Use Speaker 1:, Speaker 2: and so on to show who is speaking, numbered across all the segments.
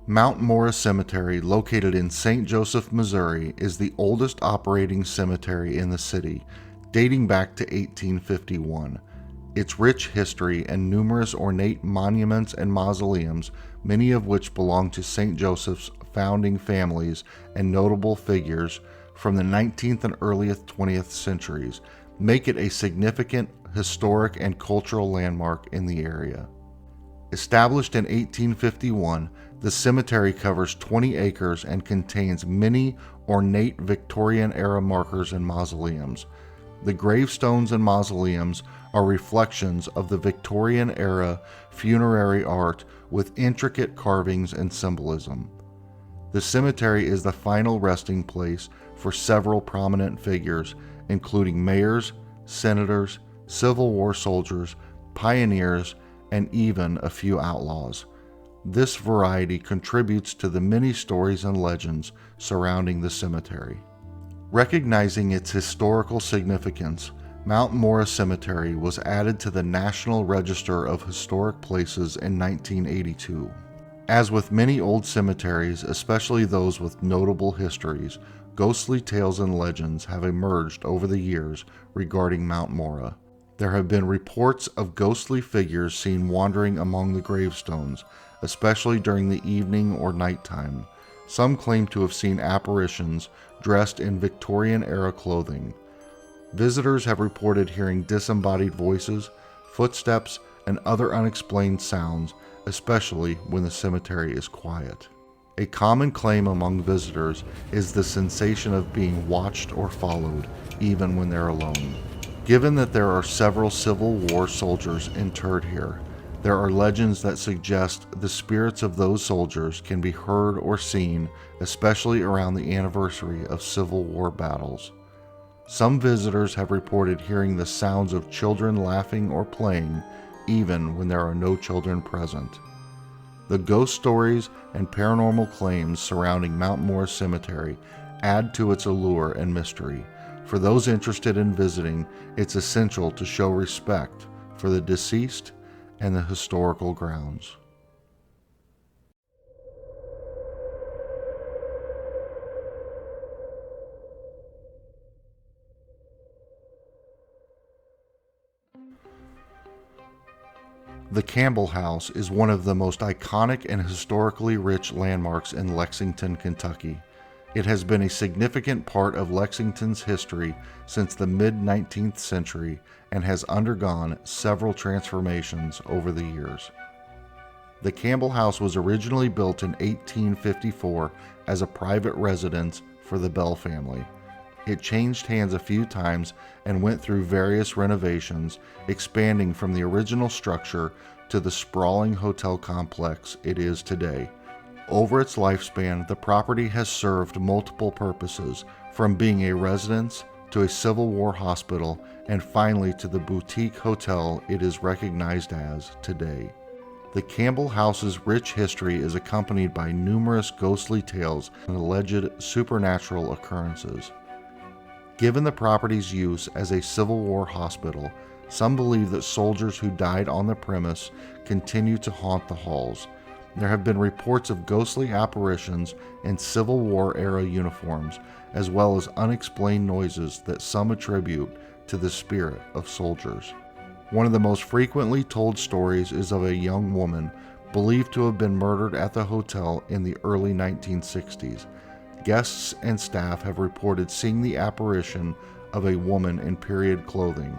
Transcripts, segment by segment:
Speaker 1: Mount Mora Cemetery, located in St. Joseph, Missouri, is the oldest operating cemetery in the city, dating back to 1851. Its rich history and numerous ornate monuments and mausoleums, many of which belong to St. Joseph's founding families and notable figures from the 19th and early 20th centuries, make it a significant historic and cultural landmark in the area. Established in 1851, the cemetery covers 20 acres and contains many ornate Victorian-era markers and mausoleums. The gravestones and mausoleums are reflections of the Victorian-era funerary art with intricate carvings and symbolism. The cemetery is the final resting place for several prominent figures, including mayors, senators, Civil War soldiers, pioneers, and even a few outlaws. This variety contributes to the many stories and legends surrounding the cemetery. Recognizing its historical significance, Mount Mora Cemetery was added to the National Register of Historic Places in 1982. As with many old cemeteries, especially those with notable histories, ghostly tales and legends have emerged over the years regarding Mount Mora. There have been reports of ghostly figures seen wandering among the gravestones, especially during the evening or nighttime. Some claim to have seen apparitions dressed in Victorian-era clothing. Visitors have reported hearing disembodied voices, footsteps, and other unexplained sounds, especially when the cemetery is quiet. A common claim among visitors is the sensation of being watched or followed, even when they're alone. Given that there are several Civil War soldiers interred here, there are legends that suggest the spirits of those soldiers can be heard or seen, especially around the anniversary of Civil War battles. Some visitors have reported hearing the sounds of children laughing or playing, even when there are no children present. The ghost stories and paranormal claims surrounding Mount Mora Cemetery add to its allure and mystery. For those interested in visiting, it's essential to show respect for the deceased and the historical grounds. The Campbell House is one of the most iconic and historically rich landmarks in Lexington, Kentucky. It has been a significant part of Lexington's history since the mid-19th century and has undergone several transformations over the years. The Campbell House was originally built in 1854 as a private residence for the Bell family. It changed hands a few times and went through various renovations, expanding from the original structure to the sprawling hotel complex it is today. Over its lifespan, the property has served multiple purposes, from being a residence to a Civil War hospital, and finally to the boutique hotel it is recognized as today. The Campbell House's rich history is accompanied by numerous ghostly tales and alleged supernatural occurrences. Given the property's use as a Civil War hospital, some believe that soldiers who died on the premise continue to haunt the halls. There have been reports of ghostly apparitions in Civil War-era uniforms, as well as unexplained noises that some attribute to the spirit of soldiers. One of the most frequently told stories is of a young woman believed to have been murdered at the hotel in the early 1960s. Guests and staff have reported seeing the apparition of a woman in period clothing,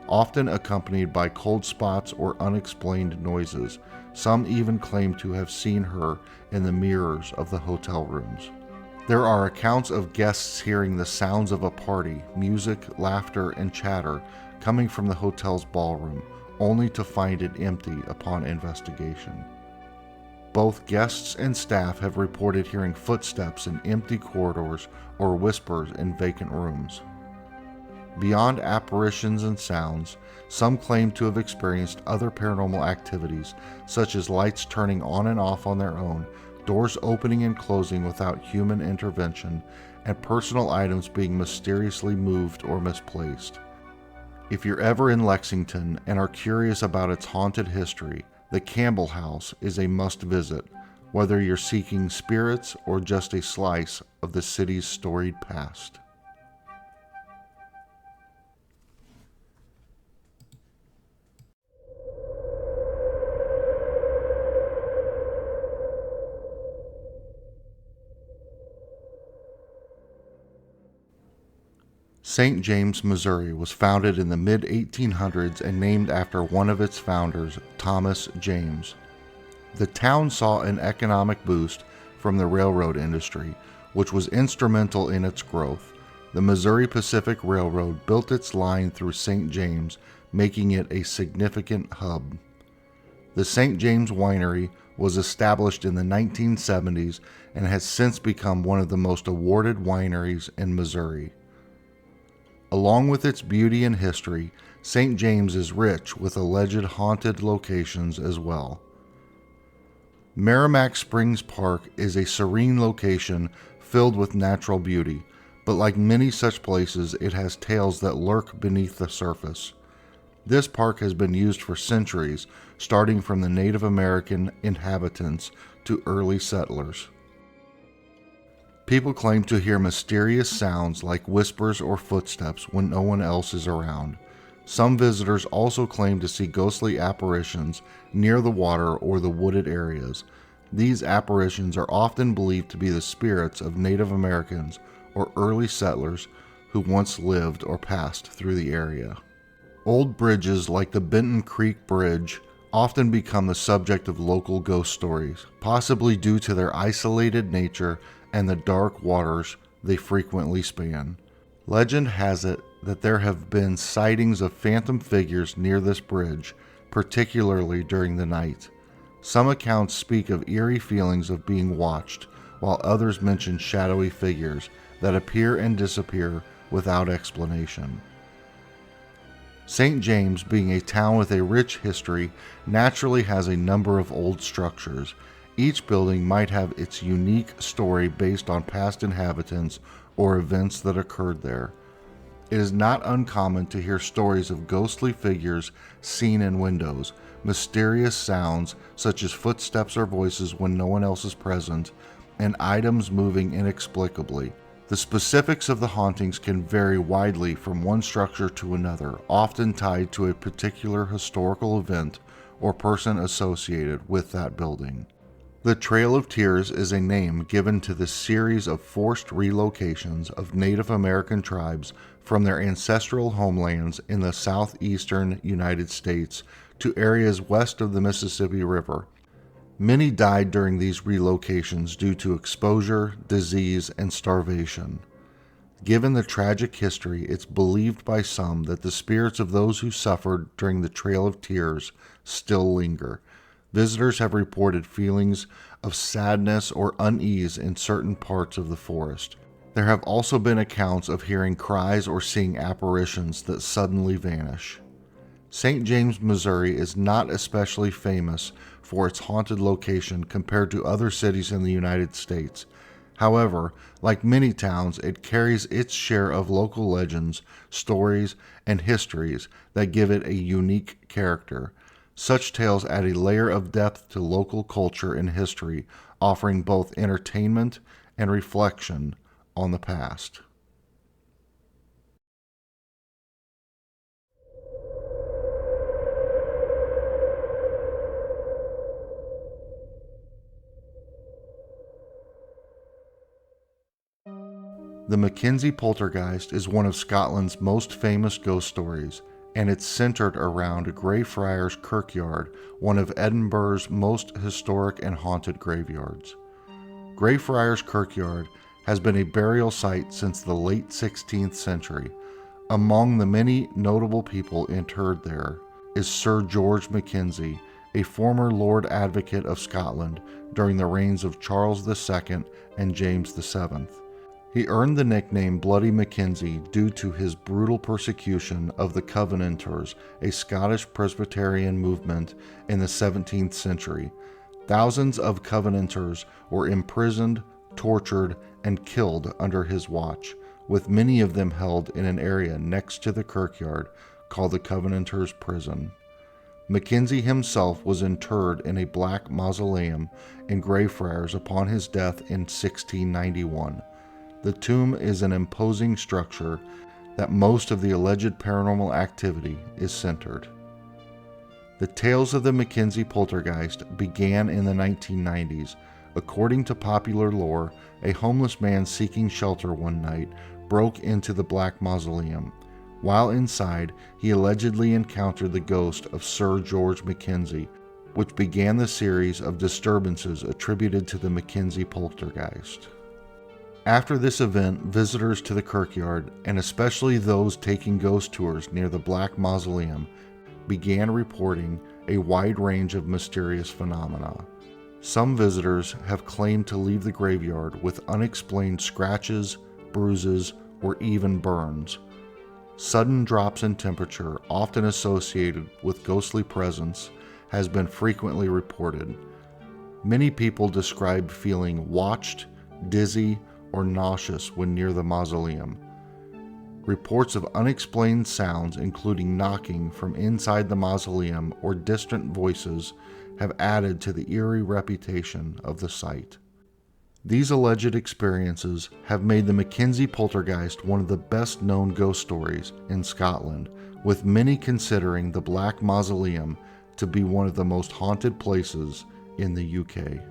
Speaker 1: often accompanied by cold spots or unexplained noises. Some even claim to have seen her in the mirrors of the hotel rooms. There are accounts of guests hearing the sounds of a party, music, laughter, and chatter coming from the hotel's ballroom, only to find it empty upon investigation. Both guests and staff have reported hearing footsteps in empty corridors or whispers in vacant rooms. Beyond apparitions and sounds, some claim to have experienced other paranormal activities, such as lights turning on and off on their own, doors opening and closing without human intervention, and personal items being mysteriously moved or misplaced. If you're ever in Lexington and are curious about its haunted history, the Campbell House is a must-visit. whether you're seeking spirits or just a slice of the city's storied past. St. James, Missouri was founded in the mid-1800s and named after one of its founders, Thomas James. The town saw an economic boost from the railroad industry, which was instrumental in its growth. The Missouri Pacific Railroad built its line through St. James, making it a significant hub. The St. James Winery was established in the 1970s and has since become one of the most awarded wineries in Missouri. Along with its beauty and history, St. James is rich with alleged haunted locations as well. Merrimack Springs Park is a serene location filled with natural beauty, but like many such places, it has tales that lurk beneath the surface. This park has been used for centuries, starting from the Native American inhabitants to early settlers. People claim to hear mysterious sounds like whispers or footsteps when no one else is around. Some visitors also claim to see ghostly apparitions near the water or the wooded areas. These apparitions are often believed to be the spirits of Native Americans or early settlers who once lived or passed through the area. Old bridges like the Benton Creek Bridge often become the subject of local ghost stories, possibly due to their isolated nature and the dark waters they frequently span. Legend has it that there have been sightings of phantom figures near this bridge, particularly during the night. Some accounts speak of eerie feelings of being watched, while others mention shadowy figures that appear and disappear without explanation. St. James, being a town with a rich history, naturally has a number of old structures. Each building might have its unique story based on past inhabitants or events that occurred there. It is not uncommon to hear stories of ghostly figures seen in windows, mysterious sounds such as footsteps or voices when no one else is present, and items moving inexplicably. The specifics of the hauntings can vary widely from one structure to another, often tied to a particular historical event or person associated with that building. The Trail of Tears is a name given to the series of forced relocations of Native American tribes from their ancestral homelands in the southeastern United States to areas west of the Mississippi River. Many died during these relocations due to exposure, disease, and starvation. Given the tragic history, it's believed by some that the spirits of those who suffered during the Trail of Tears still linger. Visitors have reported feelings of sadness or unease in certain parts of the forest. There have also been accounts of hearing cries or seeing apparitions that suddenly vanish. St. James, Missouri is not especially famous for its haunted location compared to other cities in the United States. However, like many towns, it carries its share of local legends, stories, and histories that give it a unique character. Such tales add a layer of depth to local culture and history, offering both entertainment and reflection on the past. The Mackenzie poltergeist is one of Scotland's most famous ghost stories, and it's centered around Greyfriars Kirkyard, one of Edinburgh's most historic and haunted graveyards. Greyfriars Kirkyard has been a burial site since the late 16th century. Among the many notable people interred there is Sir George Mackenzie, a former Lord Advocate of Scotland during the reigns of Charles II and James VII. He earned the nickname Bloody Mackenzie due to his brutal persecution of the Covenanters, a Scottish Presbyterian movement in the 17th century. Thousands of Covenanters were imprisoned, tortured, and killed under his watch, with many of them held in an area next to the kirkyard called the Covenanters' Prison. Mackenzie himself was interred in a black mausoleum in Greyfriars upon his death in 1691. The tomb is an imposing structure that most of the alleged paranormal activity is centered. The tales of the Mackenzie poltergeist began in the 1990s. According to popular lore, a homeless man seeking shelter one night broke into the Black Mausoleum. While inside, he allegedly encountered the ghost of Sir George Mackenzie, which began the series of disturbances attributed to the Mackenzie poltergeist. After this event, visitors to the kirkyard, and especially those taking ghost tours near the Black Mausoleum, began reporting a wide range of mysterious phenomena. Some visitors have claimed to leave the graveyard with unexplained scratches, bruises, or even burns. Sudden drops in temperature, often associated with ghostly presence, has been frequently reported. Many people describe feeling watched, dizzy, or nauseous when near the mausoleum. Reports of unexplained sounds, including knocking from inside the mausoleum or distant voices, have added to the eerie reputation of the site. These alleged experiences have made the Mackenzie poltergeist one of the best-known ghost stories in Scotland, with many considering the Black Mausoleum to be one of the most haunted places in the UK.